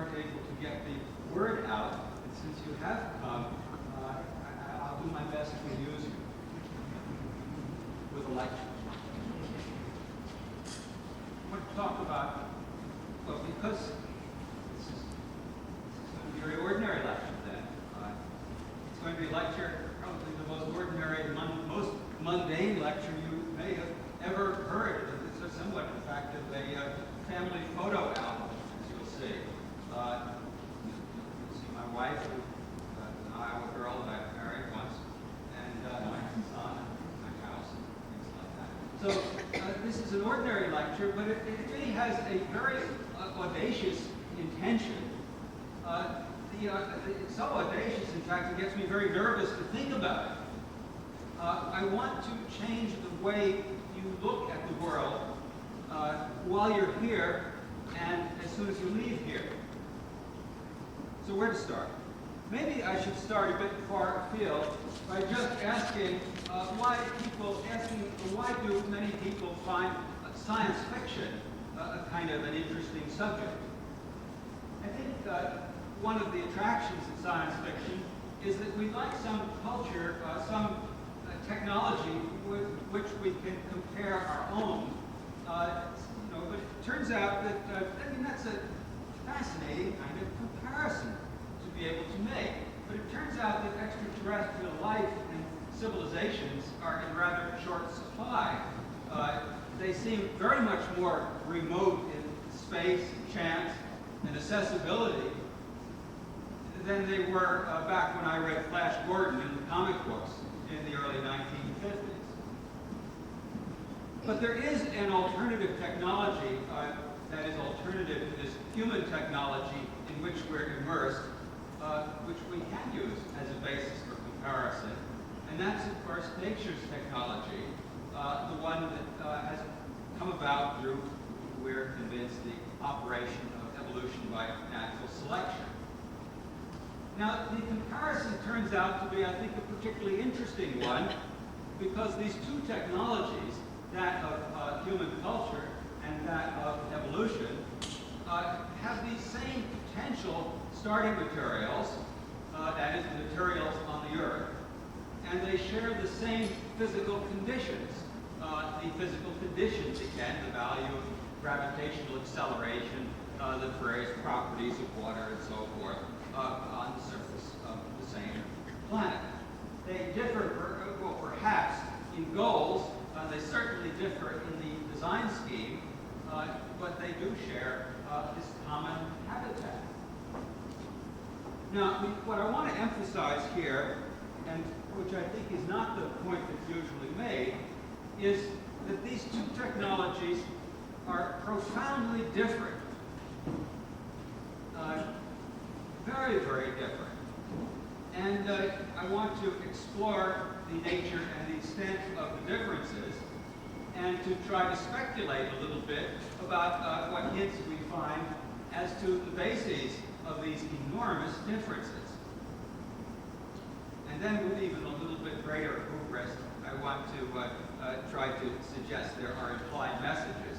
weren't able to get the word out. And since you have come, I'll do my best to amuse you with a lecture. I want to talk about, well, because this is going to be a very ordinary lecture then. It's going to be a lecture, probably the most ordinary, most mundane lecture you may have ever heard. It's somewhat, in fact, of a family photo album, as you'll see. You'll see my wife, an Iowa girl that I married once, and my son, and my house, and things like that. So this is an ordinary lecture, but it really has a very audacious intention. It's so audacious, in fact, it gets me very nervous to think about it. I want to change the way you look at the world while you're here and as soon as you leave here. So where to start? Maybe I should start a bit far afield by just asking why do many people find science fiction a kind of an interesting subject? I think one of the attractions of science fiction is that we like some culture, some technology with which we can compare our own. But it turns out that that's a fascinating kind of comparison to be able to make. But it turns out that extraterrestrial life and civilizations are in rather short supply. They seem very much more remote in space, chance, and accessibility than they were back when I read Flash Gordon in the comic books in the early 1950s. But there is an alternative technology that is alternative to this human technology in which we're immersed, which we can use as a basis for comparison. And that's, of course, nature's technology, the one that has come about through, we're convinced, the operation of evolution by natural selection. Now, the comparison turns out to be, I think, a particularly interesting one, because these two technologies, that of human culture and that of evolution, have these same potential starting materials, that is, the materials on the Earth, and they share the same physical conditions. The physical conditions, again, the value of gravitational acceleration, the various properties of water and so forth, on the surface of the same planet. They differ, well, perhaps in goals. They certainly differ in the design scheme, but they do share this common habitat. Now, what I want to emphasize here, and which I think is not the point that's usually made, is that these two technologies are profoundly different. Very, very different. And I want to explore the nature and the extent of the differences and to try to speculate a little bit about what hints we find as to the bases of these enormous differences. And then with even a little bit greater hubris, I want to try to suggest there are implied messages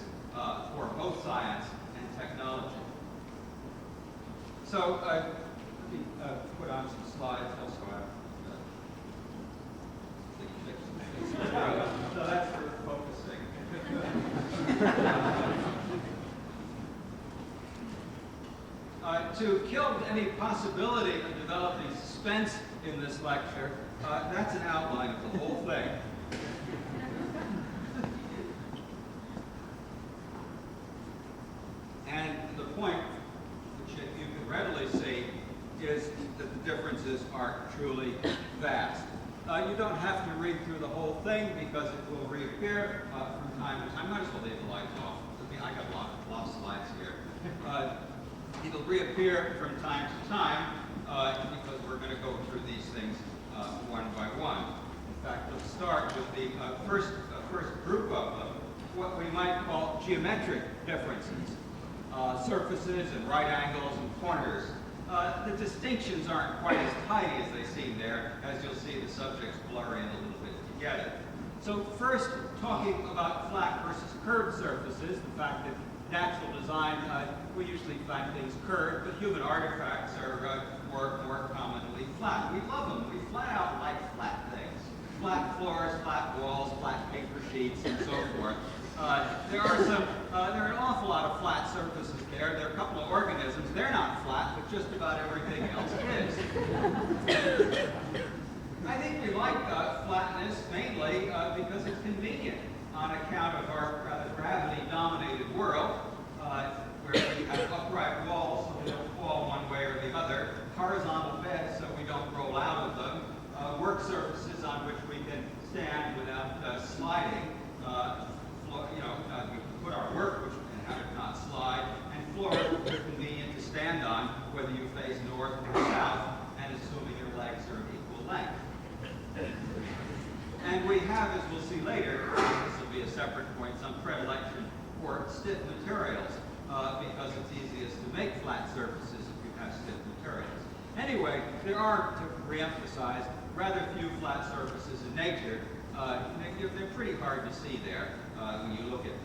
for both science and technology. So let me put on some slides also. So that's for focusing. To kill any possibility of developing suspense in this lecture, that's an outline of the whole thing. And the point, which you can readily see, is that the differences are truly vast. You don't have to read through the whole thing because it will reappear from time to time. Might as well leave the lights off. I got a lot of slides here. It'll reappear from time to time because we're going to go through these things one by one. In fact, let's start with the first group of them, what we might call geometric differences. Surfaces and right angles and corners. The distinctions aren't quite as tidy as they seem there. As you'll see, the subjects blur in a little bit together. So first, talking about flat versus curved surfaces, the fact that natural design, we usually find things curved, but human artifacts are more commonly flat. We love them. We flat out like flat things. Flat floors, flat walls, flat paper sheets, and so forth. There are an awful lot of flat surfaces there. There are a couple of organisms. They're not flat, but just about everything else is. I think we like flatness mainly because it's convenient on account of our rather gravity-dominated world, where we have upright walls so we don't fall one way or the other, horizontal beds so we don't roll out of them, work surfaces on which we can stand without sliding. We put our work and have it not slide, and floors which are convenient to stand on, whether you face north or south, and assuming your legs are of equal length. And we have, as we'll see later, this will be a separate point, some predilection for stiff materials, because it's easiest to make flat surfaces if you have stiff materials. Anyway, there are, to reemphasize, rather few flat surfaces in nature. They're pretty hard to see there when you look at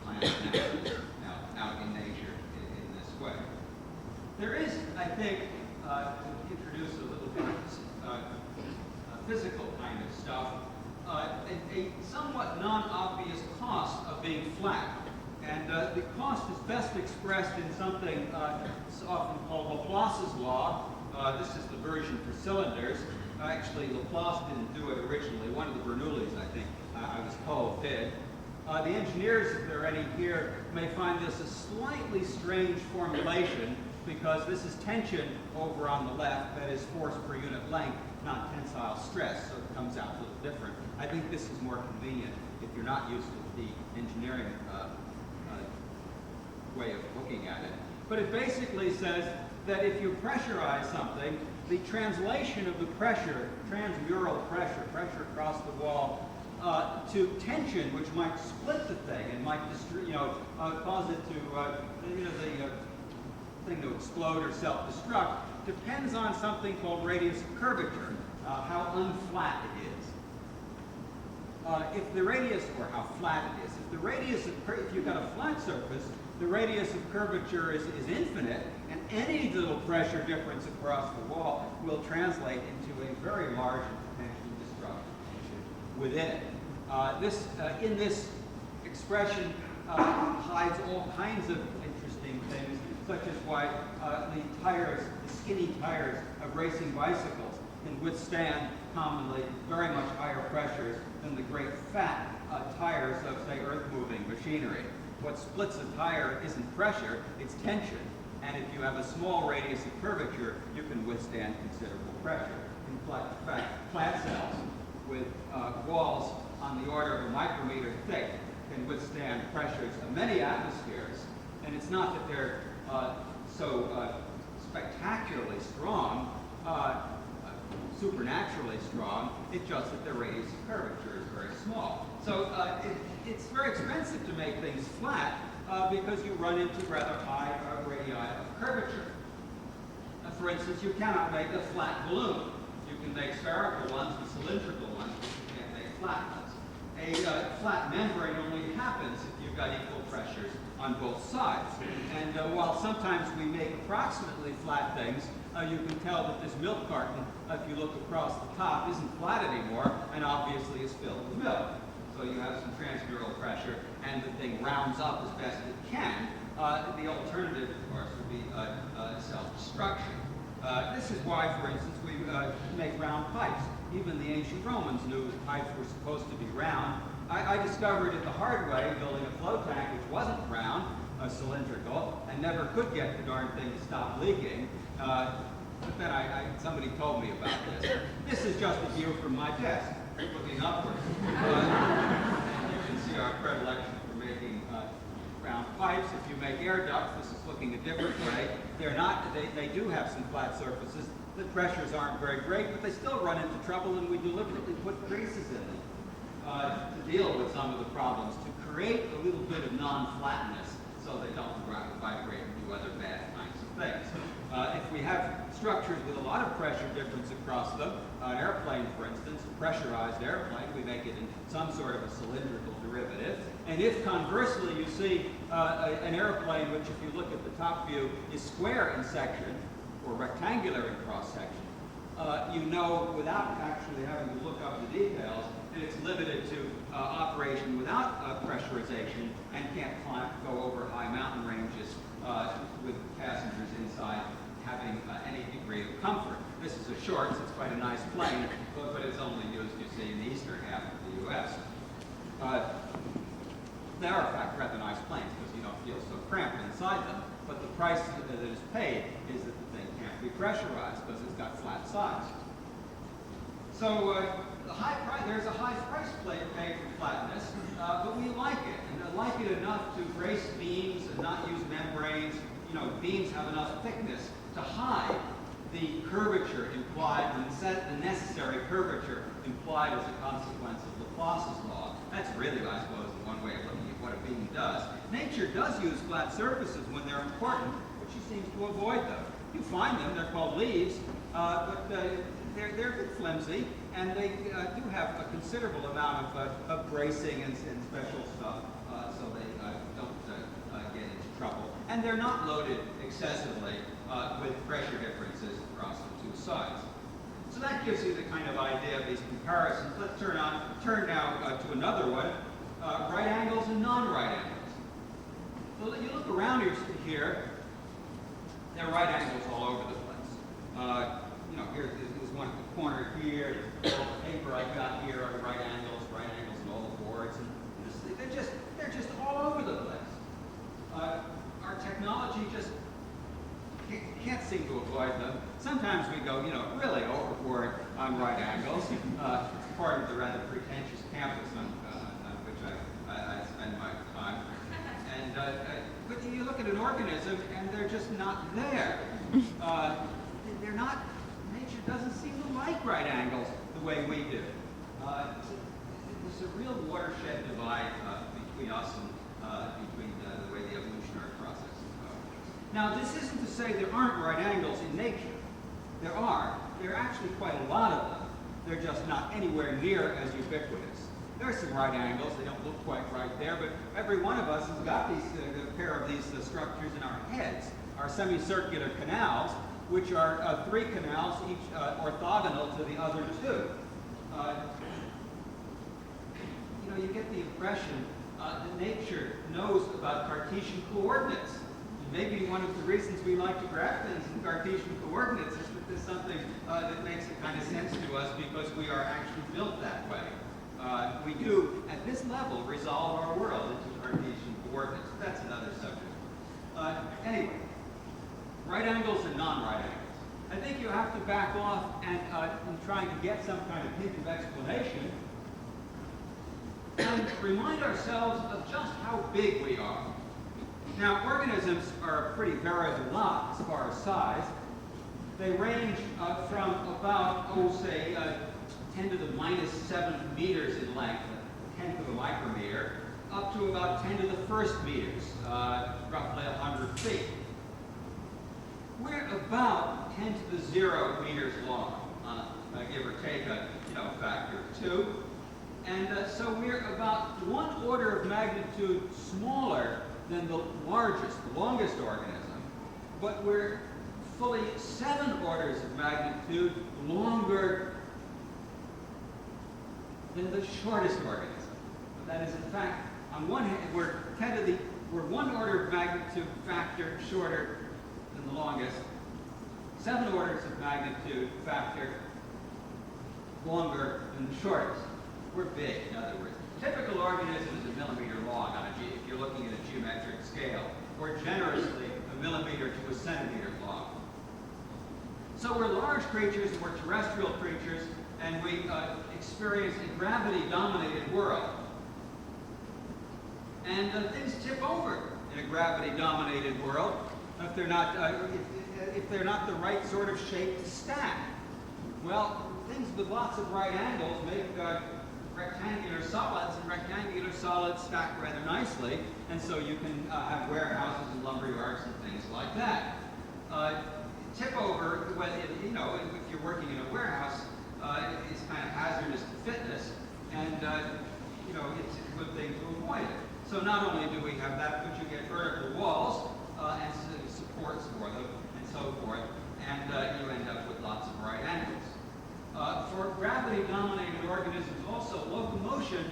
plants out in nature in this way. There is, I think, to introduce a little bit of physical kind of stuff, a somewhat non-obvious cost of being flat. And the cost is best expressed in something often called Laplace's law. This is the version for cylinders. Actually, Laplace didn't do it originally. One of the Bernoullis, I think, I was told, did. The engineers, if there are any here, may find this a slightly strange formulation because this is tension over on the left, that is force per unit length, not tensile stress, so it comes out a little different. I think this is more convenient if you're not used to the engineering way of looking at it. But it basically says that if you pressurize something, the translation of the pressure, transmural pressure, pressure across the wall, to tension, which might split the thing and might cause it to, the thing to explode or self-destruct, depends on something called radius of curvature, how unflat it is. If the radius, or how flat it is, if you've got a flat surface, the radius of curvature is infinite, and any little pressure difference across the wall will translate into a very large and potentially destructive tension within it. In this expression hides all kinds of interesting things, such as why the skinny tires of racing bicycles can withstand commonly very much higher pressures than the great fat tires of, say, earth-moving machinery. What splits a tire isn't pressure, it's tension. And if you have a small radius of curvature, you can withstand considerable pressure. In fact, plant cells with walls on the order of a micrometer thick can withstand pressures of many atmospheres. And it's not that they're so spectacularly strong, supernaturally strong, it's just that their radius of curvature is very small. So it's very expensive to make things flat because you run into rather high radii of curvature. For instance, you cannot make a flat balloon. You can make spherical ones and cylindrical ones, but you can't make flat ones. A flat membrane only happens if you've got equal pressures on both sides. And while sometimes we make approximately flat things, you can tell that this milk carton, if you look across the top, isn't flat anymore and obviously is filled with milk. So you have some transmural pressure and the thing rounds up as best it can. The alternative, of course, would be self-destruction. This is why, for instance, we make round pipes. Even the ancient Romans knew that pipes were supposed to be round. I discovered it the hard way building a flow tank which wasn't round, cylindrical, and never could get the darn thing to stop leaking. But then somebody told me about this. This is just a view from my desk, looking upward. You can see our predilection for making round pipes. If you make air ducts, this is looking a different way. They're not, they do have some flat surfaces. The pressures aren't very great, but they still run into trouble, and we deliberately put creases in them to deal with some of the problems, to create a little bit of non-flatness so they don't vibrate and do other bad kinds of things. If we have structures with a lot of pressure difference across them, an airplane, for instance, a pressurized airplane, we make it in some sort of a cylindrical derivative. And if conversely you see an airplane which, if you look at the top view, is square in section or rectangular in cross section, you know without actually having to look up the details that it's limited to operation without pressurization and can't go over high mountain ranges with passengers inside having any degree of comfort. This is a Shorts. It's quite a nice plane, but it's only used, you see, in the eastern half of the U.S. They are, in fact, rather nice planes because you don't feel so cramped inside them, but the price that is paid is that the thing can't be pressurized because it's got flat sides. So there's a high price paid for flatness, but we like it, and I like it enough to brace beams and not use membranes. You know, beams have enough thickness to hide the curvature implied, the necessary curvature implied as a consequence of Laplace's law. That's really, I suppose, one way of looking at what a beam does. Nature does use flat surfaces when they're important, but she seems to avoid them. You find them, they're called leaves, but they're a bit flimsy, and they do have a considerable amount of bracing and special stuff, so they don't get into trouble. And they're not loaded excessively with pressure differences across the two sides. So that gives you the kind of idea of these comparisons. Let's turn now to another one, right angles and non-right angles. So you look around here, there are right angles all over the place. You know, here's one at the corner here. All the paper I've got here are right angles in all the boards, and they're just all over the place. Our technology just can't seem to avoid them. Sometimes we go, you know, really overboard on right angles. It's part of the rather pretentious campus on which I spend my time. And but you look at an organism, and they're just not there. They're not. Nature doesn't seem to like right angles the way we do. There's a real watershed divide between us and between the way the evolutionary process goes. Now, this isn't to say there aren't right angles in nature. There are. There are actually quite a lot of them. They're just not anywhere near as ubiquitous. There are some right angles. They don't look quite right there, but every one of us has got these a pair of these structures in our heads, our semicircular canals, which are three canals, each orthogonal to the other two. You know, you get the impression that nature knows about Cartesian coordinates. And maybe one of the reasons we like to graph things in Cartesian coordinates is that there's something that makes a kind of sense to us because we are actually built that way. We do, at this level, resolve our world into Cartesian coordinates. That's another subject. Anyway, right angles and non-right angles. I think you have to back off and in trying to get some kind of hint of explanation and remind ourselves of just how big we are. Now, organisms are a pretty variable lot as far as size. They range from about, say, 10 to the minus 7 meters in length, 10 to the micrometer, up to about 10 to the first meters, roughly 100 feet. We're about 10 to the 0 meters long, give or take a factor of 2. And so we're about 1 order of magnitude smaller than the largest, the longest organism, but we're fully 7 orders of magnitude longer than the shortest organism. That is, in fact, on one hand, we're 1 order of magnitude factor shorter than the longest, 7 orders of magnitude factor longer than the shortest. We're big, in other words. Typical organism is a millimeter long if you're looking at a geometric scale, or generously a millimeter to a centimeter long. So we're large creatures, and we're terrestrial creatures, and we experience a gravity-dominated world. And things tip over in a gravity-dominated world if they're not the right sort of shape to stack. Well, things with lots of right angles make rectangular solids, and rectangular solids stack rather nicely, and so you can have warehouses and lumber yards and things like that. Tip over, if you're working in a warehouse, is kind of hazardous to fitness, and you know, it's a good thing to avoid it. So not only do we have that, but you get vertical walls and supports for them, and so forth, and you end up with lots of right angles. For gravity-dominated organisms also, locomotion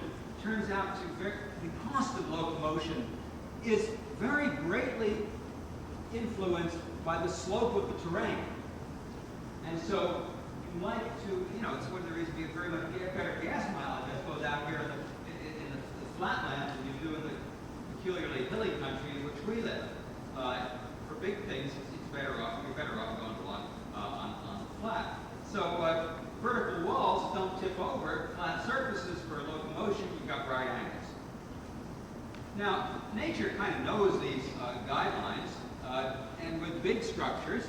turns out to the cost of locomotion is very greatly influenced by the slope of the terrain. And so you like to, you know, it's one of the reasons you get very much better gas mileage, I suppose, out here in the flatlands than you do in the peculiarly hilly country in which we live. For big things, it's better off, you're better off going along on the flat. So vertical walls don't tip over. Flat surfaces for locomotion, you've got right angles. Now, nature kind of knows these guidelines, and with big structures,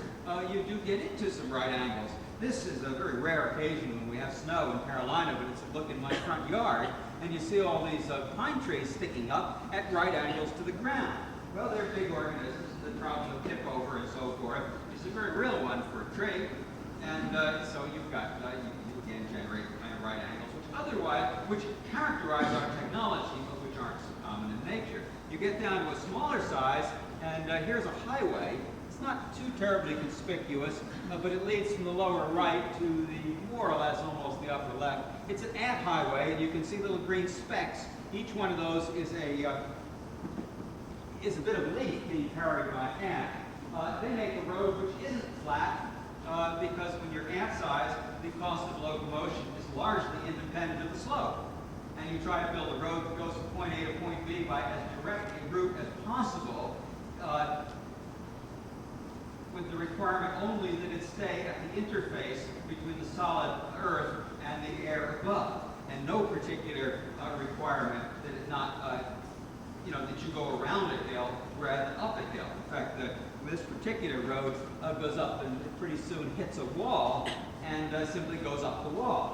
you do get into some right angles. This is a very rare occasion when we have snow in Carolina, but it's a look in my front yard, and you see all these pine trees sticking up at right angles to the ground. Well, they're big organisms. The problem of tip over and so forth is a very real one for a tree, and so you've got, you again generate kind of right angles, which characterize our technology, but which aren't so common in nature. You get down to a smaller size, and here's a highway. It's not too terribly conspicuous, but it leads from the lower right to the more or less almost the upper left. It's an ant highway, and you can see little green specks. Each one of those is a bit of leaf being carried by ant. They make a road which isn't flat because when you're ant size, the cost of locomotion is largely independent of the slope. And you try to build a road that goes from point A to point B by as direct a route as possible, with the requirement only that it stay at the interface between the solid earth and the air above, and no particular requirement that it not, you know, that you go around a hill rather than up a hill. In fact, this particular road goes up and it pretty soon hits a wall and simply goes up the wall.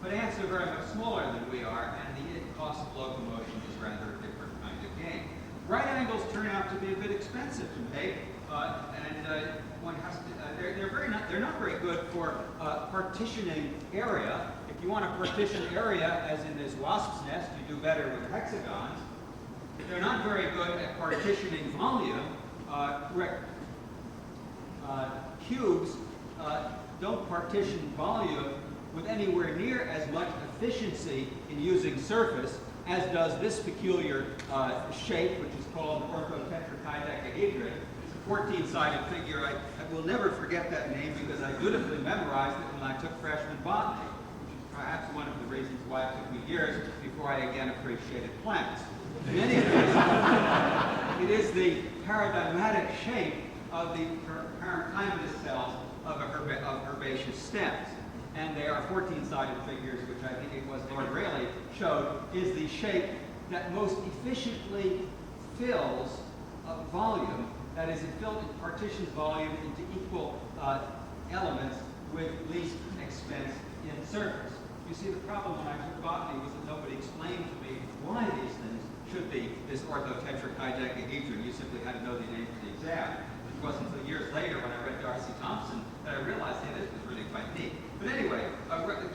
But ants are very much smaller than we are, and the cost of locomotion is rather a different kind of game. Right angles turn out to be a bit expensive to make, and one has to. They're not very good for partitioning area. If you want to partition area, as in this wasp's nest, you do better with hexagons. They're not very good at partitioning volume. Cubes don't partition volume with anywhere near as much efficiency in using surface as does this peculiar shape, which is called orthotetrahedron. It's a 14-sided figure. I will never forget that name because I dutifully memorized it when I took freshman botany, which is perhaps one of the reasons why it took me years before I again appreciated plants. In any case, it is the paradigmatic shape of the parenchymatous cells of herbaceous stems. And they are 14-sided figures, which I think it was Lord Rayleigh showed, is the shape that most efficiently fills volume, that is, it partitions volume into equal elements with least expense in surface. You see, the problem when I took botany was that nobody explained to me why these things should be this orthotetrahedron. You simply had to know the name for the exam. It wasn't until years later when I read Darcy Thompson that I realized, hey, this was really quite neat. But anyway,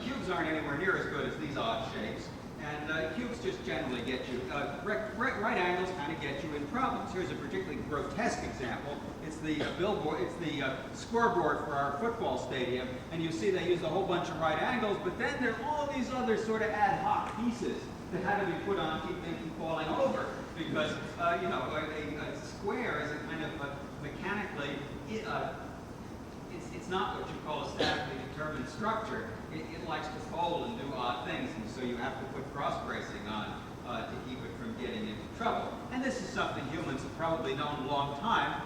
cubes aren't anywhere near as good as these odd shapes, and cubes just generally get you, right angles kind of get you in problems. Here's a particularly grotesque example. It's the billboard, it's the scoreboard for our football stadium, and you see they use a whole bunch of right angles, but then there are all these other sort of ad hoc pieces that had to be put on to keep things from falling over, because, you know, a square is a kind of mechanically, it's not what you call a statically determined structure. It likes to fold and do odd things, and so you have to put cross bracing on to keep it from getting into trouble. And this is something humans have probably known a long time.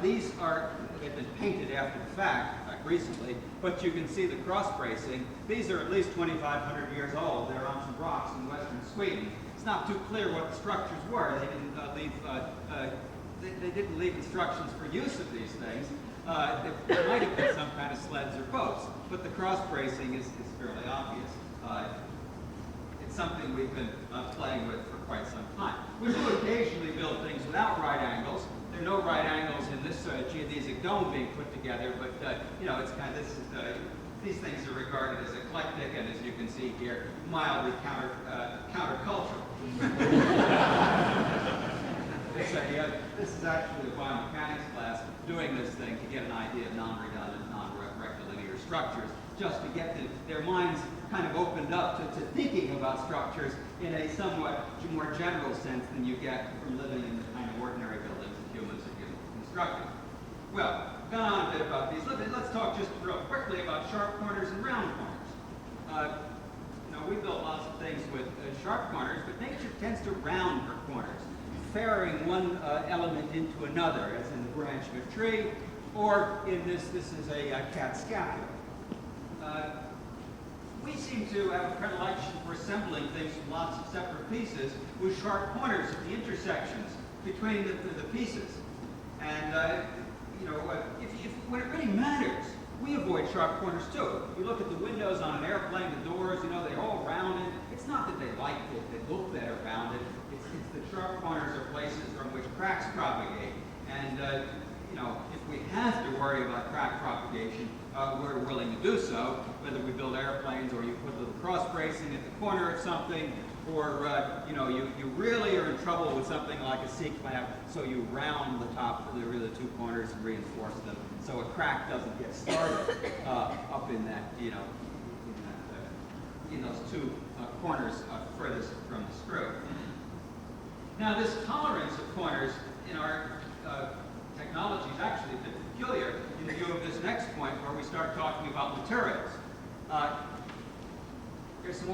These have been painted after the fact, recently, but you can see the cross bracing. These are at least 2,500 years old. They're on some rocks in western Sweden. It's not too clear what the structures were. They didn't leave instructions for use of these things. There might have been some kind of sleds or boats, but the cross bracing is fairly obvious. It's something we've been playing with for quite some time. We do occasionally build things without right angles. are no right angles in this geodesic dome being put together, but you know, it's kind of these things are regarded as eclectic, and as you can see here, mildly countercultural. This is actually a biomechanics class doing this thing to get an idea of non-redundant, non-rectilinear structures, just to get their minds kind of opened up to thinking about structures in a somewhat more general sense than you get from living in the kind of ordinary buildings that humans are constructing. Well, gone on a bit about these. Let's talk just real quickly about sharp corners and round corners. You know, we built lots of things with sharp corners, but nature tends to round her corners, ferrying one element into another, as in the branch of a tree, or in this is a cat's scapula. We seem to have a predilection for assembling things from lots of separate pieces with sharp corners at the intersections between the pieces. And you know, when it really matters, we avoid sharp corners too. You look at the windows on an airplane, the doors, you know, they're all rounded. It's not that they like it, they look better rounded. It's the sharp corners are places from which cracks propagate. And you know, if we have to worry about crack propagation, we're willing to do so, whether we build airplanes or you put a little cross bracing at the corner of something, or you know, you really are in trouble with something like a C-clamp, so you round the top of the two corners and reinforce them so a crack doesn't get started up in that, you know, in those two corners furthest from the screw. Now, this tolerance of corners in our technology is actually a bit peculiar in view of this next point where we start talking about materials. Here's some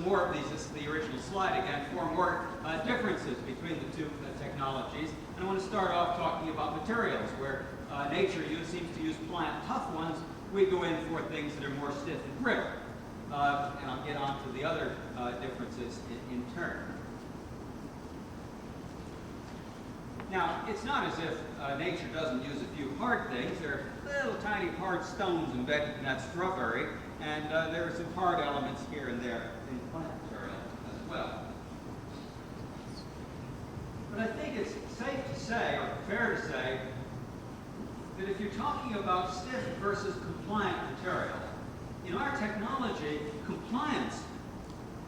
more of these. This is the original slide again. 4 more differences between the two technologies. And I want to start off talking about materials, where nature seems to use plant tough ones. We go in for things that are more stiff and brittle. And I'll get on to the other differences in turn. Now, it's not as if nature doesn't use a few hard things. There are little tiny hard stones embedded in that strawberry, and there are some hard elements here and there in plant material as well. But I think it's safe to say, or fair to say, that if you're talking about stiff versus compliant material, in our technology, compliance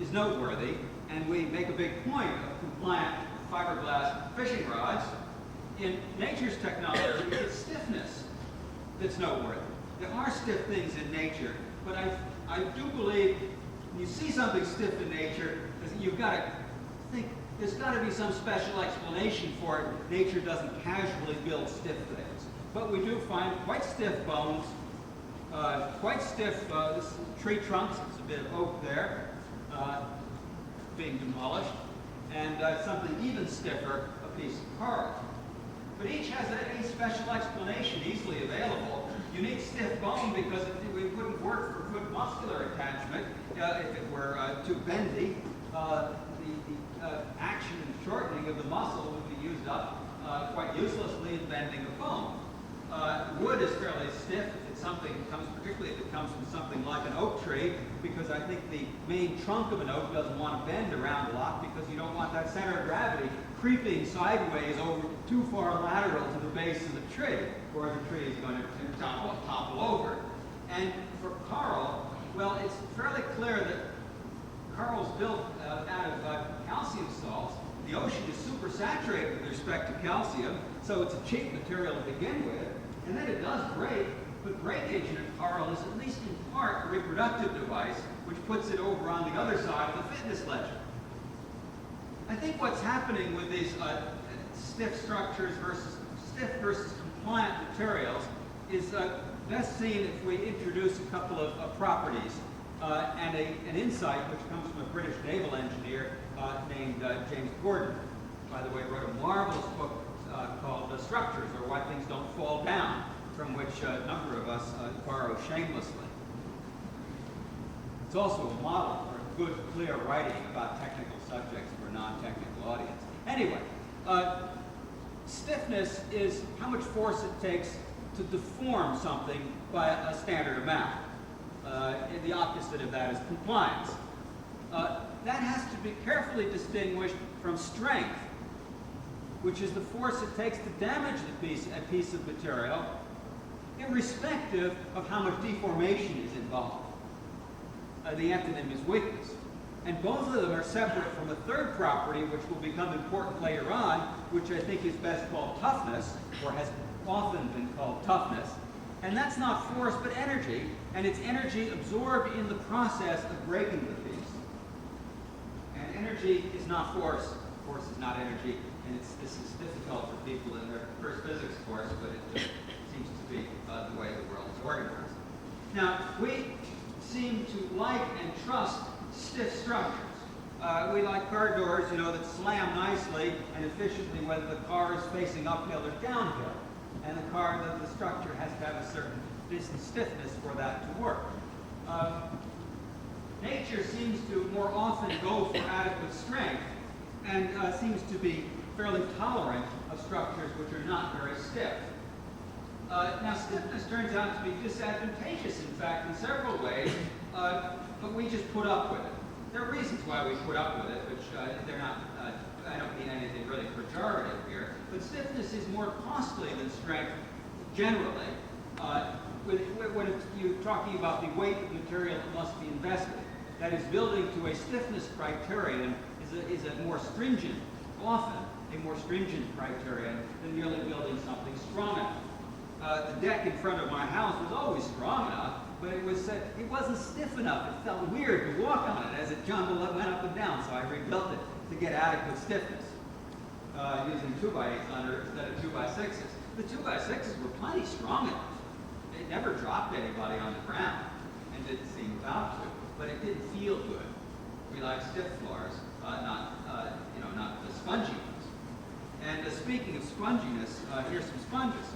is noteworthy, and we make a big point of compliant fiberglass fishing rods. In nature's technology, it's stiffness that's noteworthy. There are stiff things in nature, but I do believe when you see something stiff in nature, you've got to think there's got to be some special explanation for it. Nature doesn't casually build stiff things. But we do find quite stiff bones, quite stiff tree trunks. There's a bit of oak there being demolished. And something even stiffer, a piece of coral. But each has a special explanation easily available. You need stiff bone because it wouldn't work for good muscular attachment if it were too bendy. The action and shortening of the muscle would be used up quite uselessly in bending a bone. Wood is fairly stiff if it's something that comes, particularly if it comes from something like an oak tree, because I think the main trunk of an oak doesn't want to bend around a lot because you don't want that center of gravity creeping sideways over too far lateral to the base of the tree, or the tree is going to topple over. And for coral, well, it's fairly clear that coral's built out of calcium salts. The ocean is supersaturated with respect to calcium, so it's a cheap material to begin with, and then it does break, but breakage in a coral is at least in part a reproductive device, which puts it over on the other side of the fitness ledger. I think what's happening with these stiff versus compliant materials is best seen if we introduce a couple of properties and an insight which comes from a British naval engineer named James Gordon. By the way, wrote a marvelous book called Structures, or Why Things Don't Fall Down, from which a number of us borrow shamelessly. It's also a model for good, clear writing about technical subjects for a non-technical audience. Anyway, stiffness is how much force it takes to deform something by a standard amount. The opposite of that is compliance. That has to be carefully distinguished from strength, which is the force it takes to damage a piece of material, irrespective of how much deformation is involved. The antonym is weakness. And both of them are separate from a third property, which will become important later on, which I think is best called toughness, or has often been called toughness. And that's not force, but energy, and it's energy absorbed in the process of breaking the piece. And energy is not force. Force is not energy, and this is difficult for people in their first physics course, but it just seems to be the way the world is organized. Now, we seem to like and trust stiff structures. We like car doors, that slam nicely and efficiently whether the car is facing uphill or downhill. And the structure has to have a certain stiffness for that to work. Nature seems to more often go for adequate strength and seems to be fairly tolerant of structures which are not very stiff. Now, stiffness turns out to be disadvantageous, in fact, in several ways, but we just put up with it. There are reasons why we put up with it, which they're not, I don't mean anything really pejorative here, but stiffness is more costly than strength generally. When you're talking about the weight of material that must be invested, that is, building to a stiffness criterion is a more stringent, often a more stringent criterion than merely building something strong enough. The deck in front of my house was always strong enough, but it wasn't stiff enough. It felt weird to walk on it as it jumbled up, went up and down, so I rebuilt it to get adequate stiffness using 2x8s under instead of 2x6s. The 2x6s were plenty strong enough. It never dropped anybody on the ground, and didn't seem about to, but it didn't feel good. We like stiff floors, not the spongy ones. And speaking of sponginess, here's some sponges.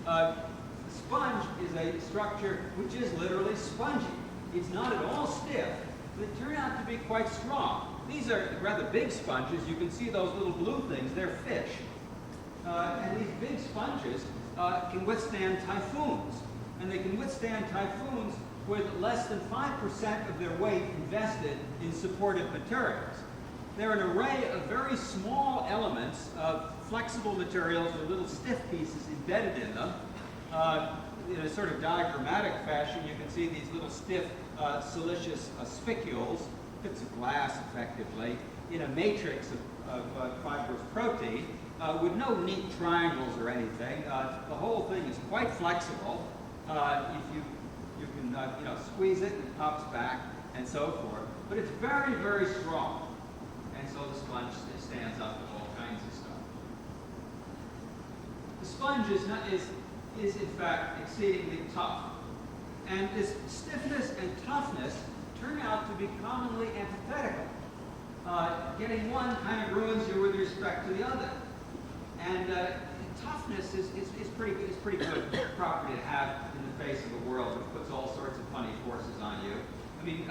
The sponge is a structure which is literally spongy. It's not at all stiff, but it turned out to be quite strong. These are rather big sponges. You can see those little blue things. They're fish. And these big sponges can withstand typhoons. And they can withstand typhoons with less than 5% of their weight invested in supportive materials. They're an array of very small elements of flexible materials with little stiff pieces embedded in them. In a sort of diagrammatic fashion, you can see these little stiff siliceous spicules, bits of glass effectively, in a matrix of fibrous protein with no neat triangles or anything. The whole thing is quite flexible. If you can squeeze it and it pops back and so forth. But it's very, very strong. And so the sponge stands up to all kinds of stuff. The sponge is in fact exceedingly tough. And this stiffness and toughness turn out to be commonly antithetical. Getting one kind of ruins you with respect to the other. And toughness is pretty good property to have in the face of a world which puts all sorts of funny forces on you. I mean,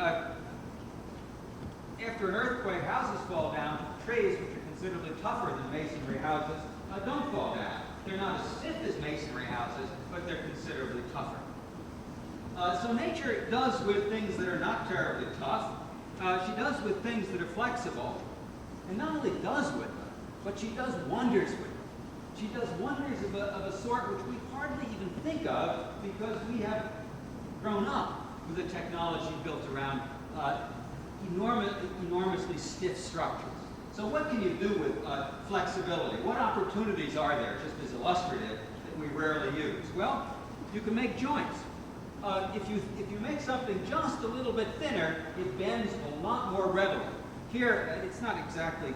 after an earthquake, houses fall down. Trees, which are considerably tougher than masonry houses, don't fall down. They're not as stiff as masonry houses, but they're considerably tougher. So nature does with things that are not terribly tough. She does with things that are flexible. And not only does with them, but she does wonders with them. She does wonders of a sort which we hardly even think of because we have grown up with a technology built around enormously stiff structures. So what can you do with flexibility? What opportunities are there, just as illustrative, that we rarely use? Well, you can make joints. If you make something just a little bit thinner, it bends a lot more readily. Here, it's not exactly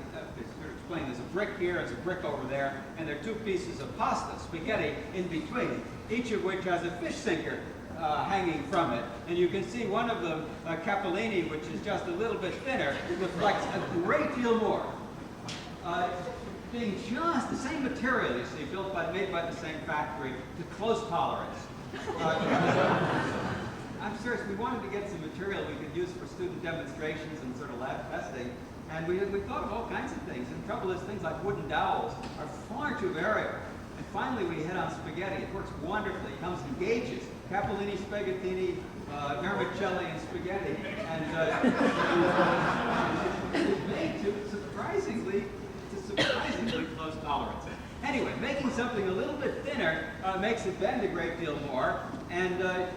explained. There's a brick here, there's a brick over there, and there are two pieces of pasta, spaghetti, in between, each of which has a fish sinker hanging from it. And you can see one of them, capellini, which is just a little bit thinner, reflects a great deal more. Being just the same material, you see, made by the same factory, to close tolerance. I'm serious, we wanted to get some material we could use for student demonstrations and sort of lab testing, and we thought of all kinds of things. And the trouble is, things like wooden dowels are far too variable. And finally, we hit on spaghetti. It works wonderfully. It comes in gauges: capellini, spaghettini, vermicelli, and spaghetti. And it's made to surprisingly close tolerances. something a little bit thinner makes it bend a great deal more. And a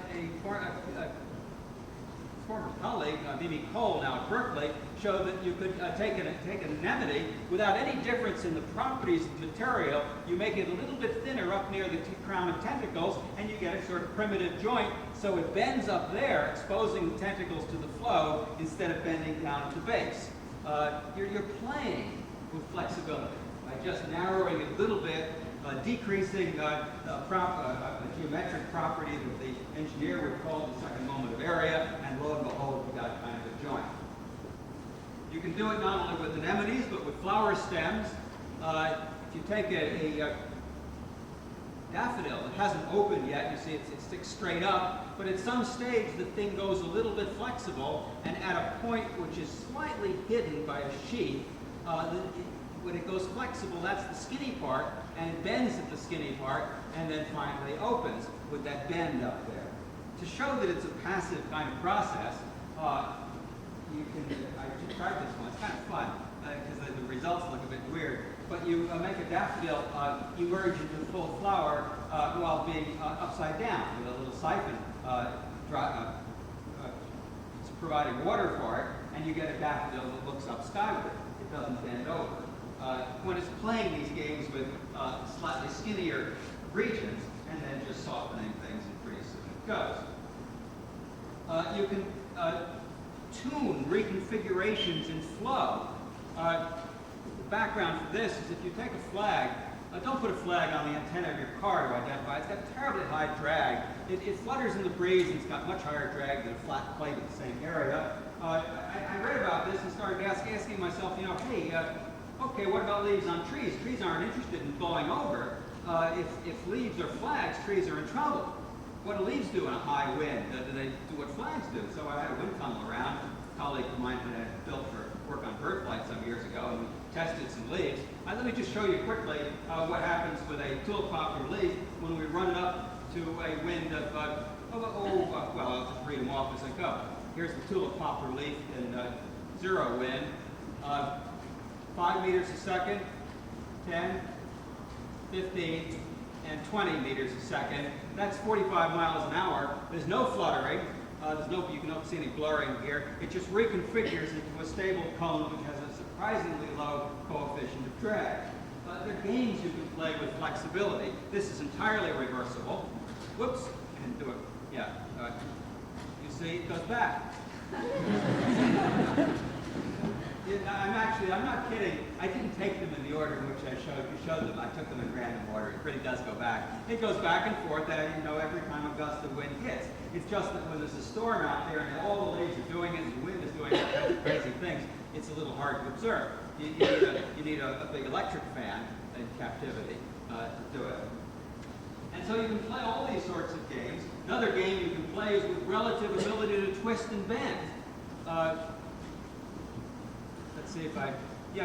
former colleague, Mimi Cole, now at Berkeley, showed that you could take an anemone without any difference in the properties of the material. You make it a little bit thinner up near the crown and tentacles, and you get a sort of primitive joint, so it bends up there, exposing the tentacles to the flow instead of bending down at the base. You're playing with flexibility by just narrowing it a little bit, decreasing a geometric property that the engineer would call the second moment of area, and lo and behold, we got kind of a joint. You can do it not only with anemones, but with flower stems. If you take a daffodil that hasn't opened yet, you see it sticks straight up, but at some stage the thing goes a little bit flexible, and at a point which is slightly hidden by a sheath, when it goes flexible, that's the skinny part, and it bends at the skinny part, and then finally opens with that bend up there. To show that it's a passive kind of process, I tried this one, it's kind of fun, because the results look a bit weird, but you make a daffodil emerge into full flower while being upside down with a little siphon providing water for it, and you get a daffodil that looks up skyward. It doesn't bend over. When it's playing these games with slightly skinnier regions and then just softening things, and pretty soon it goes. You can tune reconfigurations in flow. The background for this is if you take a flag, don't put a flag on the antenna of your car to identify it. It's got terribly high drag. It flutters in the breeze, and it's got much higher drag than a flat plate of the same area. I read about this and started asking myself, hey, okay, what about leaves on trees? Trees aren't interested in blowing over. If leaves are flags, trees are in trouble. What do leaves do in a high wind? Do they do what flags do? So I had a wind tunnel around. A colleague of mine that I built for work on bird flight some years ago, and we tested some leaves. Let me just show you quickly what happens with a tulip poplar leaf when we run it up to a wind of, well, I'll just read them off as I go. Here's the tulip poplar leaf in zero wind. 5 meters a second, 10, 15, and 20 meters a second. That's 45 miles an hour. There's no fluttering. You can not see any blurring here. It just reconfigures into a stable cone which has a surprisingly low coefficient of drag. There are games you can play with flexibility. This is entirely reversible. Whoops, I didn't do it. Yeah, you see, it goes back. I'm not kidding. I didn't take them in the order in which I showed them. I took them in random order. It really does go back. It goes back and forth, every time a gust of wind hits. It's just that when there's a storm out there and all the leaves are doing it and the wind is doing all kinds of crazy things, it's a little hard to observe. You need a big electric fan in captivity to do it. And so you can play all these sorts of games. Another game you can play is with relative ability to twist and bend. Let's see if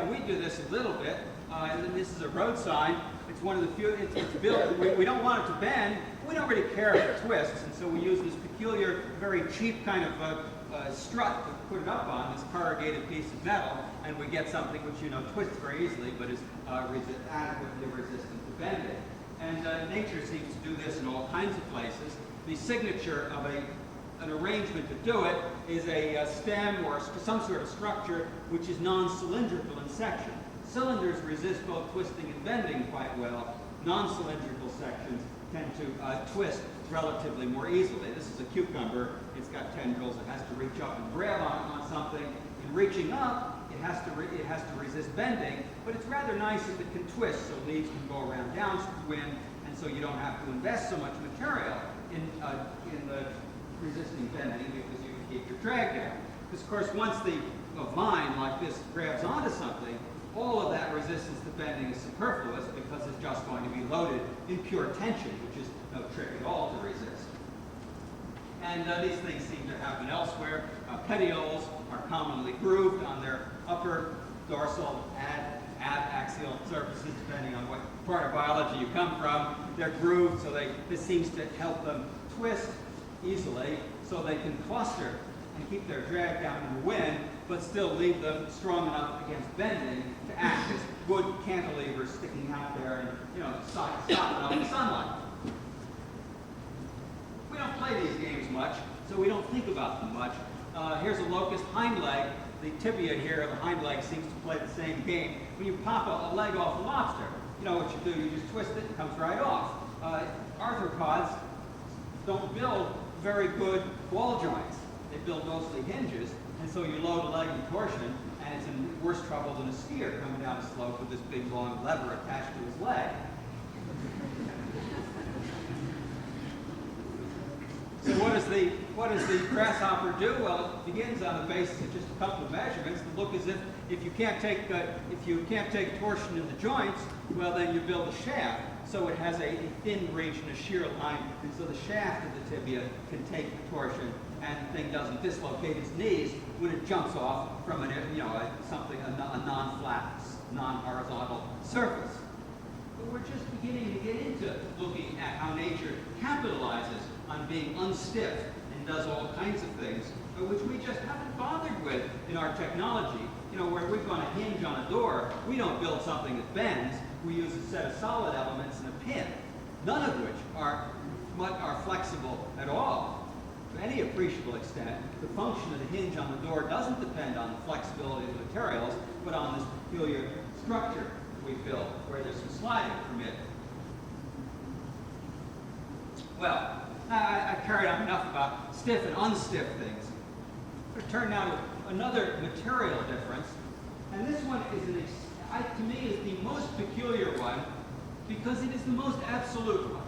we do this a little bit. And then this is a road sign. It's one of the few, it's built, we don't want it to bend. We don't really care if it twists, and so we use this peculiar, very cheap kind of strut to put it up on, this corrugated piece of metal, and we get something which, twists very easily, but is adequately resistant to bending. And nature seems to do this in all kinds of places. The signature of an arrangement to do it is a stem or some sort of structure which is non-cylindrical in section. Cylinders resist both twisting and bending quite well. Non-cylindrical sections tend to twist relatively more easily. This is a cucumber. It's got tendrils. It has to reach up and grab on something. In reaching up, it has to resist bending, but it's rather nice if it can twist, so leaves can go around downwind, and so you don't have to invest so much material in the resisting bending because you can keep your drag down. Because of course, once a vine like this grabs onto something, all of that resistance to bending is superfluous because it's just going to be loaded in pure tension, which is no trick at all to resist. And these things seem to happen elsewhere. Petioles are commonly grooved on their upper dorsal abaxial surfaces, depending on what part of biology you come from. They're grooved, so this seems to help them twist easily, so they can cluster and keep their drag down in the wind, but still leave them strong enough against bending to act as good cantilevers sticking out there and, soften up the sunlight. We don't play these games much, so we don't think about them much. Here's a locust hind leg. The tibia here of the hind leg seems to play the same game. When you pop a leg off a lobster, you know what you do, you just twist it, it comes right off. Arthropods don't build very good ball joints. They build mostly hinges, and so you load a leg in torsion, and it's in worse trouble than a skier coming down a slope with this big long lever attached to his leg. So what does the grasshopper do? Well, it begins on the basis of just a couple of measurements to look as if you can't take torsion in the joints, well then you build a shaft. So it has a thin region, a shear line, and so the shaft of the tibia can take the torsion, and the thing doesn't dislocate its knees when it jumps off from a non-flat, non-horizontal surface. But we're just beginning to get into looking at how nature capitalizes on being unstiff and does all kinds of things, which we just haven't bothered with in our technology. Where we've gone a hinge on a door, we don't build something that bends. We use a set of solid elements and a pin, none of which are flexible at all. To any appreciable extent, the function of the hinge on the door doesn't depend on the flexibility of the materials, but on this peculiar structure we built, where there's some sliding permitted. Well, I carried on enough about stiff and unstiff things. We're going to turn now to another material difference, and this one is to me is the most peculiar one because it is the most absolute one,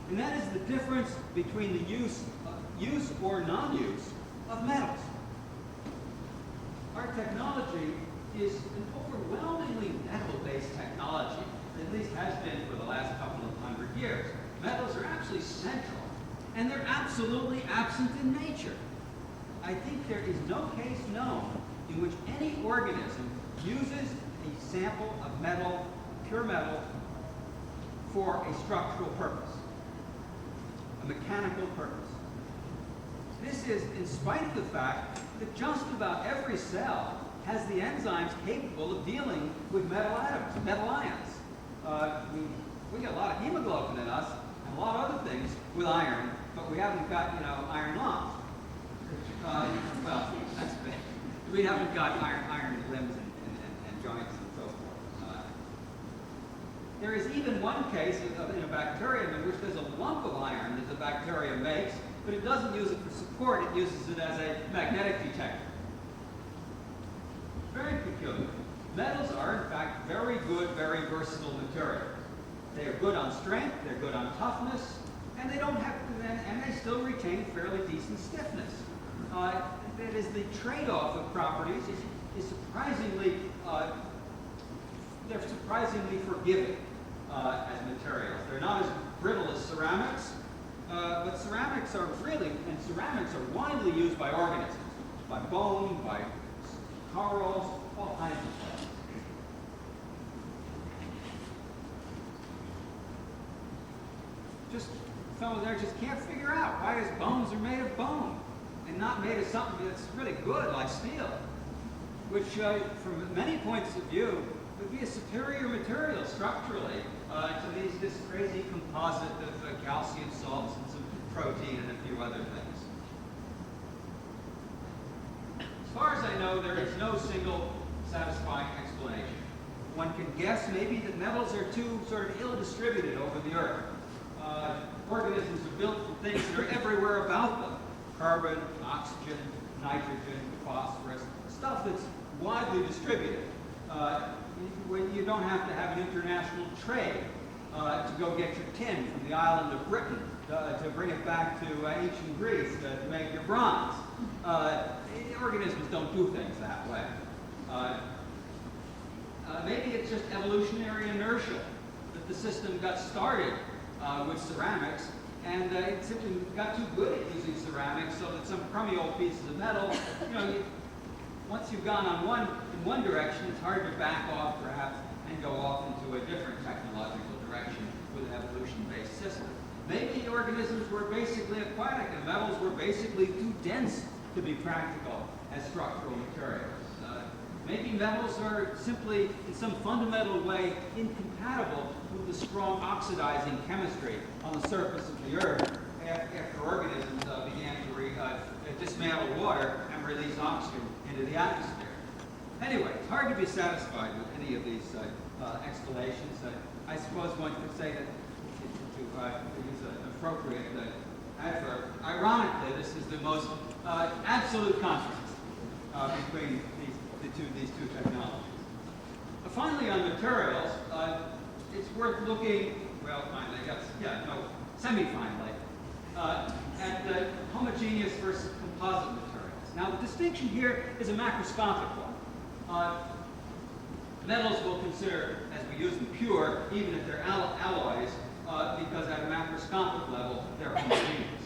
and that is the difference between the use or non-use of metals. Our technology is an overwhelmingly metal-based technology, at least has been for the last couple of hundred years. Metals are actually central, and they're absolutely absent in nature. I think there is no case known in which any organism uses a sample of metal, pure metal, for a structural purpose, a mechanical purpose. This is in spite of the fact that just about every cell has the enzymes capable of dealing with metal atoms, metal ions. We get a lot of hemoglobin in us and a lot of other things with iron, but we haven't got, iron lungs. Well, that's big. We haven't got iron limbs and joints and so forth. There is even one case in a bacterium in which there's a lump of iron that the bacterium makes, but it doesn't use it for support, it uses it as a magnetic detector. Very peculiar. Metals are, in fact, very good, very versatile materials. They are good on strength, they're good on toughness, and they still retain fairly decent stiffness. That is, the trade-off of properties is surprisingly, they're surprisingly forgiving as materials. They're not as brittle as ceramics, but ceramics are widely used by organisms, by bone, by corals, all kinds of things. Some of there just can't figure out why his bones are made of bone and not made of something that's really good like steel, which from many points of view would be a superior material structurally to this crazy composite of calcium salts and some protein and a few other things. As far as I know, there is no single satisfying explanation. One can guess maybe that metals are too sort of ill-distributed over the earth. Organisms are built from things that are everywhere about them. Carbon, oxygen, nitrogen, phosphorus, stuff that's widely distributed. When you don't have to have an international trade to go get your tin from the island of Britain to bring it back to ancient Greece to make your bronze. Organisms don't do things that way. Maybe it's just evolutionary inertia that the system got started with ceramics, and it simply got too good at using ceramics, so that some crummy old pieces of metal, once you've gone in one direction, it's hard to back off perhaps and go off into a different technological direction with an evolution-based system. Maybe organisms were basically aquatic and metals were basically too dense to be practical as structural materials. Maybe metals are simply, in some fundamental way, incompatible with the strong oxidizing chemistry on the surface of the Earth after organisms began to dismantle water and release oxygen into the atmosphere. Anyway, it's hard to be satisfied with any of these explanations. I suppose one could say that, to use an appropriate adverb, ironically, this is the most absolute contrast between these two technologies. Finally, on materials, it's worth looking, well, finally, semi-finally, at the homogeneous versus composite materials. Now, the distinction here is a macroscopic one. Metals we'll consider, as we use them, pure, even if they're alloys, because at a macroscopic level, they're homogeneous.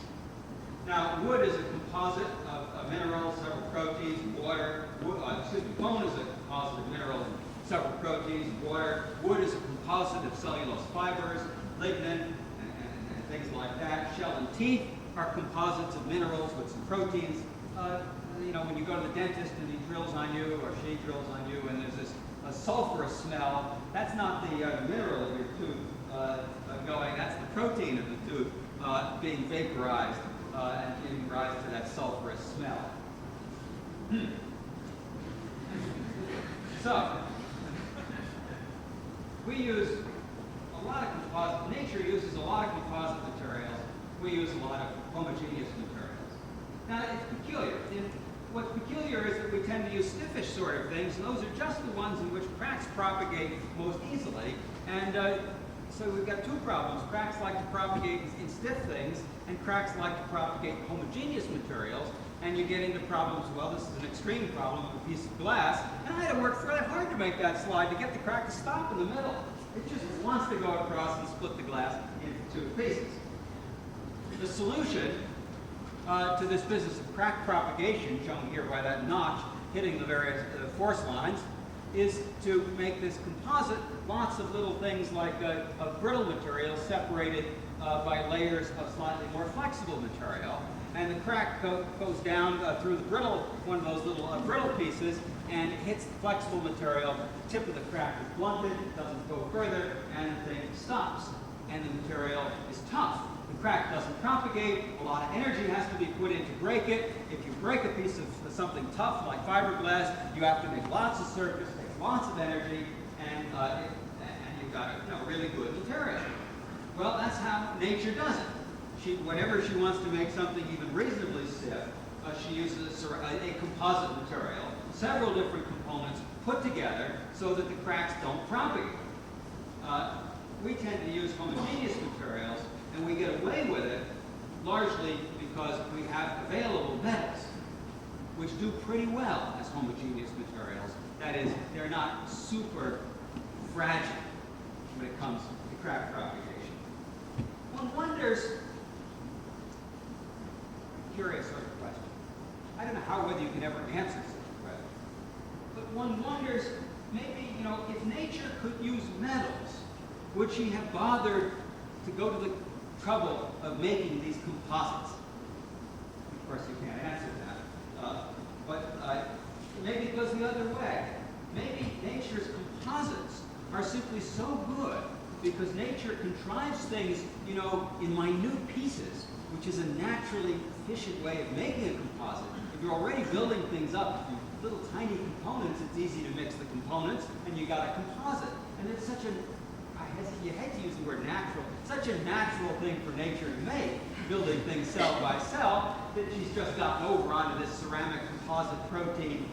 Now, wood is a composite of minerals, several proteins, water. Bone is a composite of minerals and several proteins, water. Wood is a composite of cellulose fibers, lignin, and things like that. Shell and teeth are composites of minerals with some proteins. When you go to the dentist and he drills on you, or she drills on you, and there's this sulfurous smell, that's not the mineral of your tooth going, that's the protein of the tooth being vaporized and giving rise to that sulfurous smell. So, we use a lot of composite, nature uses a lot of composite materials, we use a lot of homogeneous materials. Now, it's peculiar. What's peculiar is that we tend to use stiffish sort of things, and those are just the ones in which cracks propagate most easily. And so we've got two problems. Cracks like to propagate in stiff things, and cracks like to propagate in homogeneous materials. And you get into problems, well, this is an extreme problem with a piece of glass, and I had to work really hard to make that slide to get the crack to stop in the middle. It just wants to go across and split the glass into two pieces. The solution to this business of crack propagation, shown here by that notch hitting the various force lines, is to make this composite lots of little things like brittle material separated by layers of slightly more flexible material. And the crack goes down through the brittle, one of those little brittle pieces, and hits the flexible material. The tip of the crack is blunted, it doesn't go further, and the thing stops. And the material is tough. The crack doesn't propagate, a lot of energy has to be put in to break it. If you break a piece of something tough like fiberglass, you have to make lots of surface, takes lots of energy, and you've got a really good material. Well, that's how nature does it. Whenever she wants to make something even reasonably stiff, she uses a composite material, several different components put together so that the cracks don't propagate. We tend to use homogeneous materials, and we get away with it largely because we have available metals which do pretty well as homogeneous materials. That is, they're not super fragile when it comes to crack propagation. One wonders, curious sort of question. I don't know whether you can ever answer such a question, but one wonders, maybe, if nature could use metals, would she have bothered to go to the trouble of making these composites? Of course, you can't answer that. But maybe it goes the other way. Maybe nature's composites are simply so good because nature contrives things, in minute pieces, which is a naturally efficient way of making a composite. If you're already building things up in little tiny components, it's easy to mix the components, and you got a composite. And it's such you hate to use the word natural, such a natural thing for nature to make, building things cell by cell, that she's just gotten over onto this ceramic composite protein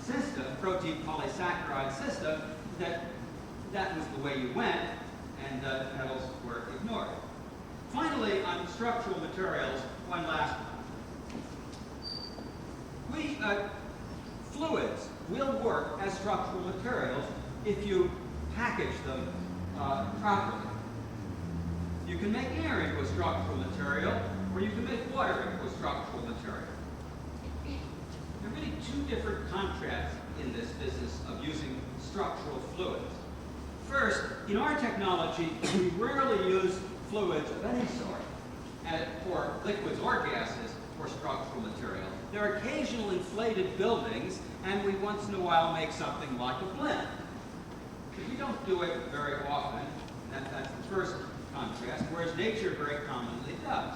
system, protein polysaccharide system, that was the way you went, and metals were ignored. Finally, on structural materials, one last one. Fluids will work as structural materials if you package them properly. You can make air into a structural material, or you can make water into a structural material. There are really two different contrasts in this business of using structural fluids. First, in our technology, we rarely use fluids of any sort, for liquids or gases, for structural materials. there are occasional inflated buildings, and we once in a while make something like a blimp. But we don't do it very often. That's the first contrast, whereas nature very commonly does.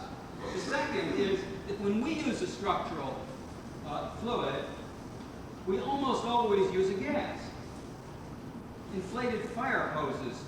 The second is that when we use a structural fluid, we almost always use a gas. Inflated fire hoses